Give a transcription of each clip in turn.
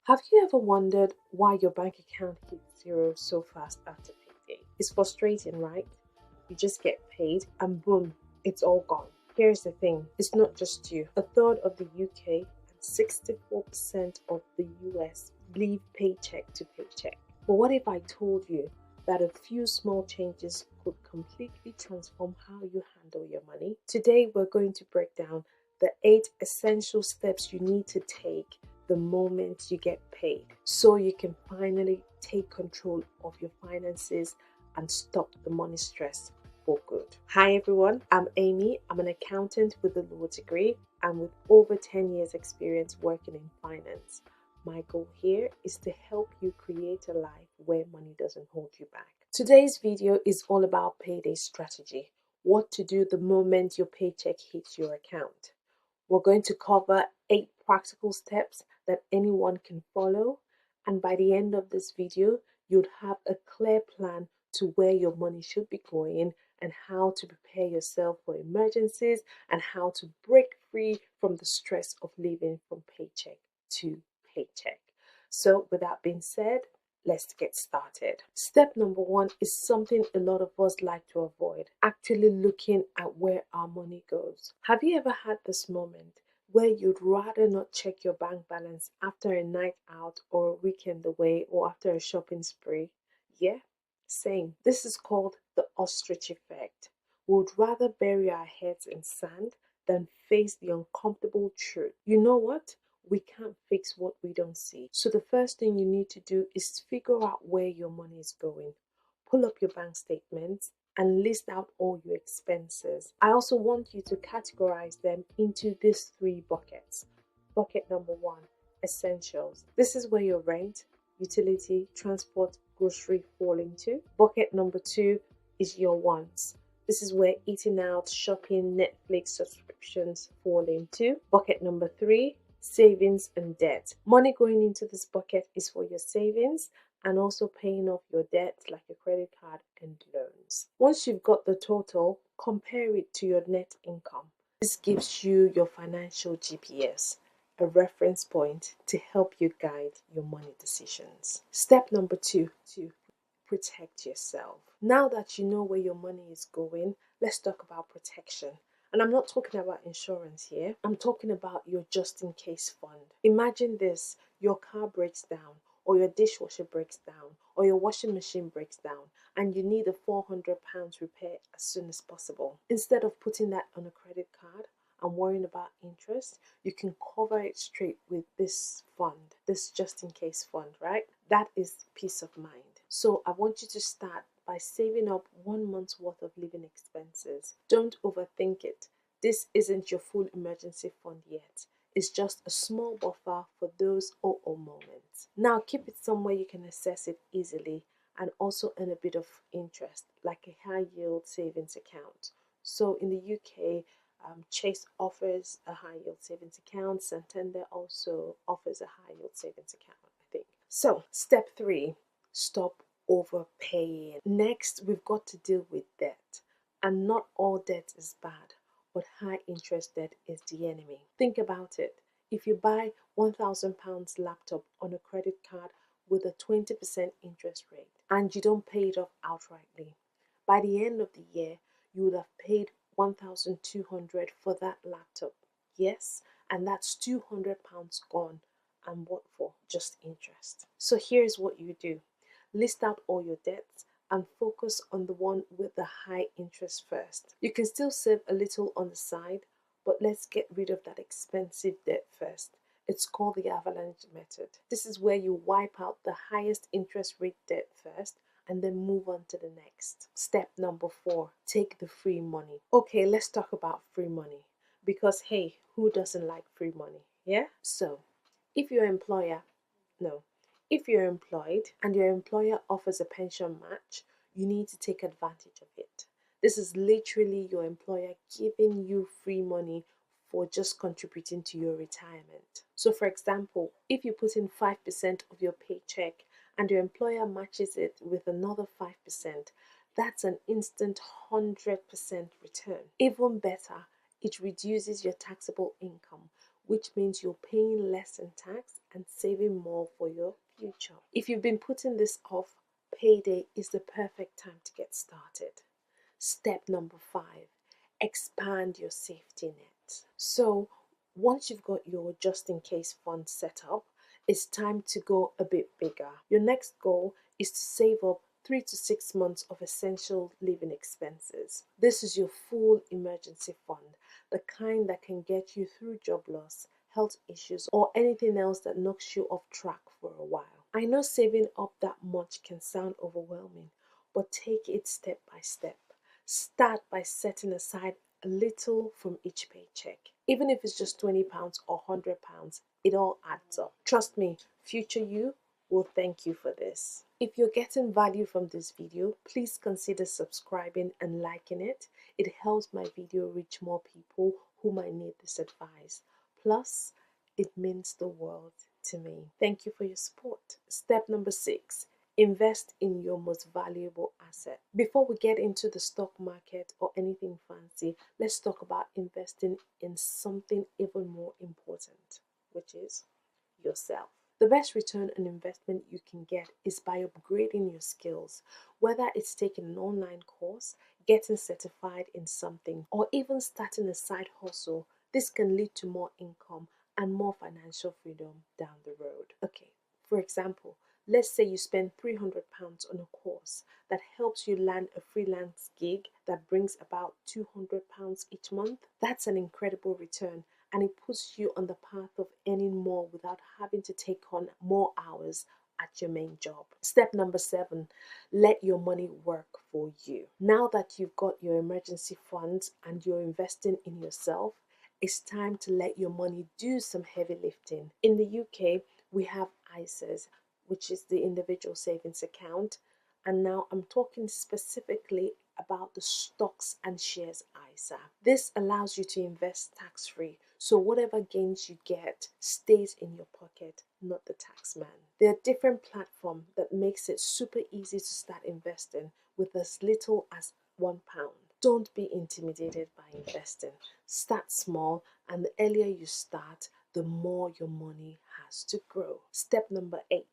Have you ever wondered why your bank account hits zero so fast after payday? It's frustrating, right? You just get paid and boom, it's all gone. Here's the thing, it's not just you. A third of the UK and 64% of the US live paycheck to paycheck. But what if I told you that a few small changes could completely transform how you handle your money? Today, we're going to break down the 8 essential steps you need to take the moment you get paid so you can finally take control of your finances and stop the money stress for good. Hi everyone, I'm Amy. I'm an accountant with a law degree and with over 10 years experience working in finance. My goal here is to help you create a life where money doesn't hold you back. Today's video is all about payday strategy, what to do the moment your paycheck hits your account. We're going to cover 8 practical steps that anyone can follow, and by the end of this video, you'd have a clear plan to where your money should be going and how to prepare yourself for emergencies and how to break free from the stress of living from paycheck to paycheck. So with that being said, let's get started. Step number 1 is something a lot of us like to avoid, actually looking at where our money goes. Have you ever had this moment where you'd rather not check your bank balance after a night out or a weekend away or after a shopping spree? Yeah, same. This is called the ostrich effect. We would rather bury our heads in sand than face the uncomfortable truth. You know what? We can't fix what we don't see. So the first thing you need to do is figure out where your money is going. Pull up your bank statements and list out all your expenses. I also want you to categorize them into these 3 buckets. Bucket number 1, essentials. This is where your rent, utility, transport, grocery fall into. Bucket number 2 is your wants. This is where eating out, shopping, Netflix subscriptions fall into. Bucket number 3, savings and debt. Money going into this bucket is for your savings and also paying off your debts like your credit card and loans. Once you've got the total, compare it to your net income. This gives you your financial GPS, a reference point to help you guide your money decisions. Step number 2, protect yourself. Now that you know where your money is going, let's talk about protection. And I'm not talking about insurance here. I'm talking about your just in case fund. Imagine this, your car breaks down, or your dishwasher breaks down, or your washing machine breaks down, and you need a £400 repair as soon as possible. Instead of putting that on a credit card and worrying about interest, you can cover it straight with this fund, this just in case fund, right? That is peace of mind. So I want you to start by saving up 1 month's worth of living expenses. Don't overthink it. This isn't your full emergency fund yet. It's just a small buffer for those moments. Now keep it somewhere you can access it easily and also earn a bit of interest, like a high yield savings account. So in the UK, Chase offers a high yield savings account. Santander also offers a high yield savings account, I think. So step 3, stop overpaying. Next, we've got to deal with debt. And not all debt is bad, but high interest debt is the enemy. Think about it. If you buy £1,000 laptop on a credit card with a 20% interest rate and you don't pay it off outrightly, by the end of the year, you would have paid 1,200 for that laptop. Yes, and that's £200 gone. And what for? Just interest. So here's what you do. List out all your debts and focus on the one with the high interest first. You can still save a little on the side, but let's get rid of that expensive debt first. It's called the avalanche method. This is where you wipe out the highest interest rate debt first and then move on to the next. Step number 4, take the free money. Okay, let's talk about free money because hey, who doesn't like free money? Yeah? So, if your employer, no, if you're employed and your employer offers a pension match, you need to take advantage of it. This is literally your employer giving you free money for just contributing to your retirement. So for example, if you put in 5% of your paycheck and your employer matches it with another 5%, that's an instant 100% return. Even better, it reduces your taxable income, which means you're paying less in tax and saving more for your future. If you've been putting this off, payday is the perfect time to get started. Step number 5, expand your safety net. So once you've got your just in case fund set up, it's time to go a bit bigger. Your next goal is to save up 3 to 6 months of essential living expenses. This is your full emergency fund, the kind that can get you through job loss, health issues, or anything else that knocks you off track for a while. I know saving up that much can sound overwhelming, but take it step by step. Start by setting aside a little from each paycheck. Even if it's just £20 or £100, it all adds up. Trust me, future you will thank you for this. If you're getting value from this video, please consider subscribing and liking it. It helps my video reach more people who might need this advice. Plus, it means the world to me. Thank you for your support. Step number 6. Invest in your most valuable asset. Before we get into the stock market or anything fancy, let's talk about investing in something even more important, which is yourself. The best return on investment you can get is by upgrading your skills, whether it's taking an online course, getting certified in something, or even starting a side hustle. This can lead to more income and more financial freedom down the road. Okay, for example, let's say you spend £300 on a course that helps you land a freelance gig that brings about £200 each month. That's an incredible return, and it puts you on the path of earning more without having to take on more hours at your main job. Step number 7, let your money work for you. Now that you've got your emergency funds and you're investing in yourself, it's time to let your money do some heavy lifting. In the UK, we have ISAs, which is the individual savings account. And now I'm talking specifically about the stocks and shares ISA. This allows you to invest tax-free, so whatever gains you get stays in your pocket, not the tax man. There are different platforms that makes it super easy to start investing with as little as £1. Don't be intimidated by investing. Start small, and the earlier you start, the more your money has to grow. Step number 8,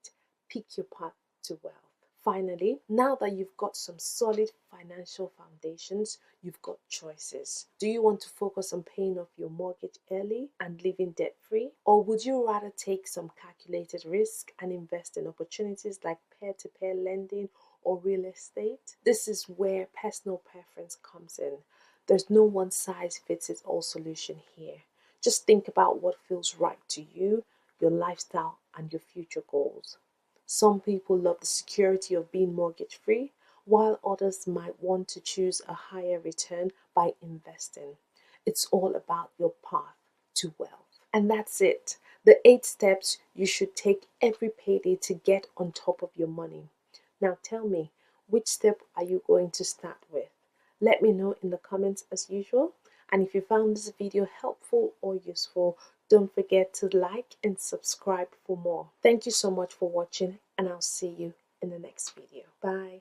pick your path to wealth. Finally, now that you've got some solid financial foundations, you've got choices. Do you want to focus on paying off your mortgage early and living debt-free? Or would you rather take some calculated risk and invest in opportunities like peer-to-peer lending or real estate? This is where personal preference comes in. There's no one-size-fits-all solution here. Just think about what feels right to you, your lifestyle, and your future goals. Some people love the security of being mortgage free, while others might want to choose a higher return by investing. It's all about your path to wealth. And that's it. The 8 steps you should take every payday to get on top of your money. Now tell me, which step are you going to start with? Let me know in the comments as usual. And if you found this video helpful or useful, don't forget to like and subscribe for more. Thank you so much for watching, and I'll see you in the next video. Bye.